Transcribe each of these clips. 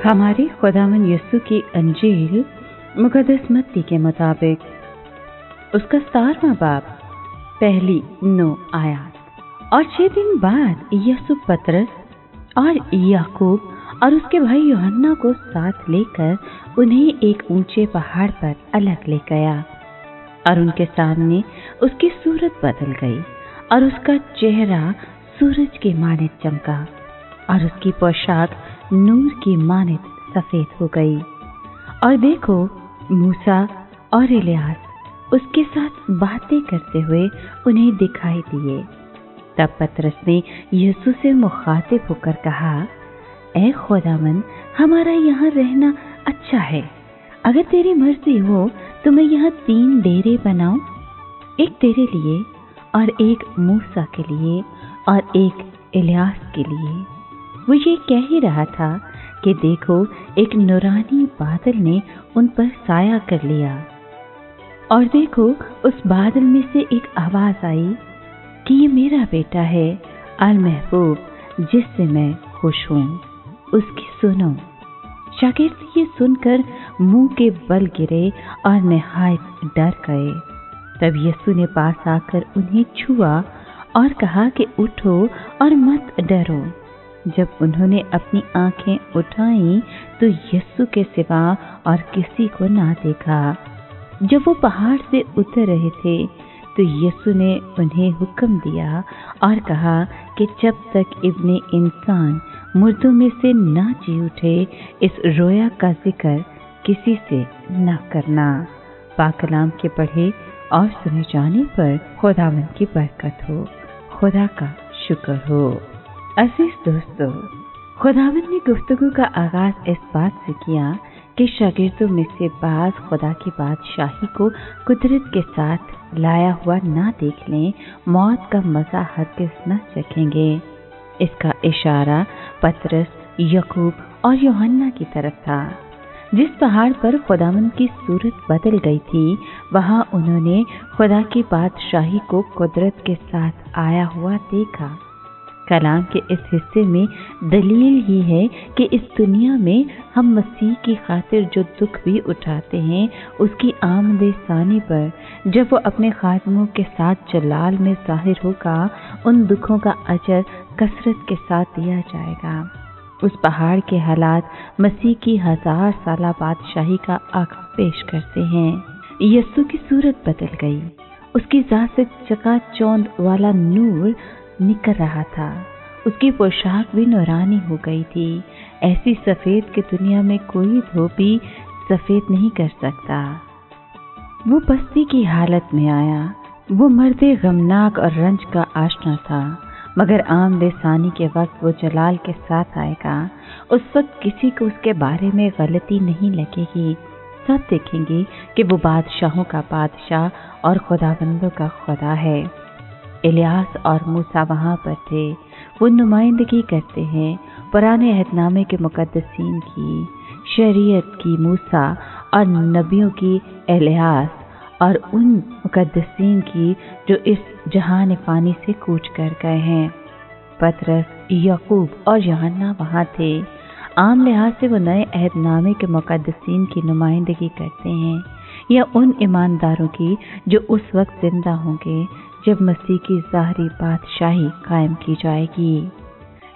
हमारे खुदावंद यीशु की अंजील मुकद्दस मत्ती के मुताबिक उसका 17वां बाब पहली 9 आयत। और 6 दिन बाद यीशु पतरस और याकूब और उसके भाई यूहन्ना को साथ लेकर उन्हें एक ऊंचे पहाड़ पर अलग ले गया और उनके सामने उसकी सूरत बदल गई और उसका चेहरा सूरज के मानित चमका और उसकी पोशाक नूर की मानित सफेद हो गई। और देखो, मूसा और इलियास उसके साथ बातें करते हुए उन्हें दिखाई दिए। तब पतरस ने यीशु से मुखातिब होकर कहा, ऐ खुदावंद, हमारा यहाँ रहना अच्छा है। अगर तेरी मर्जी हो तो मैं यहाँ 3 डेरे बनाऊं, एक तेरे लिए और एक मूसा के लिए और एक इलियास के लिए। वो ये कह ही रहा था कि देखो, एक नूरानी बादल ने उन पर साया कर लिया और देखो, उस बादल में से एक आवाज आई कि ये मेरा बेटा है अल महबूब, जिससे मैं खुश हूँ, उसकी सुनो। शागिर्द ये सुनकर मुंह के बल गिरे और निहायत डर गए। तब यीशु ने पास आकर उन्हें छुआ और कहा कि उठो और मत डरो। जब उन्होंने अपनी आंखें उठाई तो यीशु के सिवा और किसी को ना देखा। जब वो पहाड़ से उतर रहे थे तो यीशु ने उन्हें हुक्म दिया और कहा कि जब तक इब्ने इंसान मुर्दों में से ना जी उठे, इस रोया का जिक्र किसी से ना करना। पाक कलाम के पढ़े और सुने जाने पर खुदावंद की बरकत हो। खुदा का शुक्र हो। अजीज दोस्तों, खुदावंद ने गुफ्तगू का आगाज इस बात से किया कि शागिर्दों में से बाज खुदा की बादशाही को कुदरत के साथ लाया हुआ ना देख लें, मौत का मजा हरगिज़ न चखेंगे। इसका इशारा पतरस, याकूब और यूहन्ना की तरफ था। जिस पहाड़ पर खुदावंद की सूरत बदल गई थी, वहां उन्होंने खुदा की बादशाही को कुदरत के साथ आया हुआ देखा। कलाम के इस हिस्से में दलील ही है कि इस दुनिया में हम मसीह की खातिर जो दुख भी उठाते हैं, उसकी आमदे सानी पर जब वो अपने खादमों के साथ जलाल में जाहिर होगा, उन दुखों का अजर कसरत के साथ दिया जाएगा। उस पहाड़ के हालात मसीह की 1000 साला बादशाही का आगाह पेश करते हैं। यीशु की सूरत बदल गई, उसकी जात से चकाचौंध वाला नूर निकल रहा था, उसकी पोशाक भी नूरानी हो गई थी। ऐसी सफेद की दुनिया में कोई धोबी सफेद नहीं कर सकता। वो पस्ती की हालत में आया। वो मर्दे गमनाक और रंज का आशना था, मगर आमदे सानी के वक्त वो जलाल के साथ आएगा। उस वक्त किसी को उसके बारे में गलती नहीं लगेगी। सब देखेंगे कि वो बादशाहों का बादशाह और खुदाबंदों का खुदा है। इलियास और मूसा वहाँ पर थे। वो नुमाइंदगी करते हैं पुराने अहदनामे के मुकद्दसीन की, शरीयत की मूसा और नबियों की इलियास, और उन मुकद्दसीन की जो इस जहान फानी से कूच कर गए हैं। पतरस, याकूब और यूहन्ना वहाँ थे। आम लिहाज से वो नए अहदनामे के मुकद्दसीन की नुमाइंदगी करते हैं, या उन ईमानदारों की जो उस वक्त जिंदा होंगे जब मसीह की ज़ाहरी बादशाही कायम की जाएगी।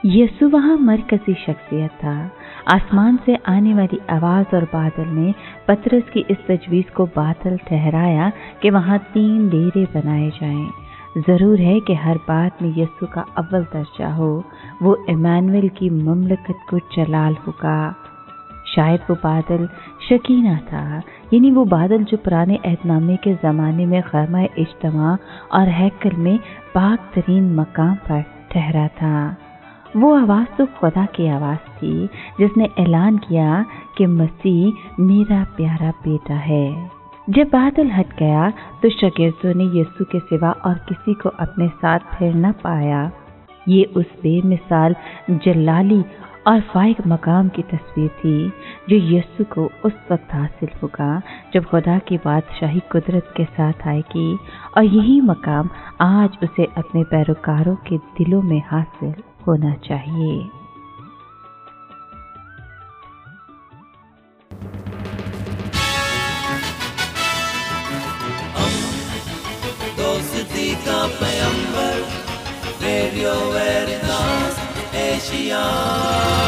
यीशु वहाँ मरकजी शख्सियत था। आसमान से आने वाली आवाज़ और बादल ने पतरस की इस तजवीज़ को बातिल ठहराया कि वहाँ 3 डेरे बनाए जाएं। ज़रूर है कि हर बात में यीशु का अव्वल दर्जा हो। वो इमानुएल की ममलकत को जलाल होगा। शायद वो बादल शकीना था, यानी वो बादल जो पुराने अहदनामे के ज़माने में खैमा इज्तिमा और हैकल में पाक तरीन मकाम पर ठहरा था। वो आवाज़ तो खुदा की आवाज़ थी जिसने ऐलान किया कि मसीह मेरा प्यारा बेटा है। जब बादल हट गया तो शागिर्दों ने यीशु के सिवा और किसी को अपने साथ फिर न पाया। ये उस बेमिसाल जलाली और फाइक मकाम की तस्वीर थी जो यीशु को उस वक्त हासिल होगा जब खुदा की बादशाही कुदरत के साथ आएगी, और यही मकाम आज उसे अपने पैरोकारों के दिलों में हासिल होना चाहिए। Radio Veritas Asia.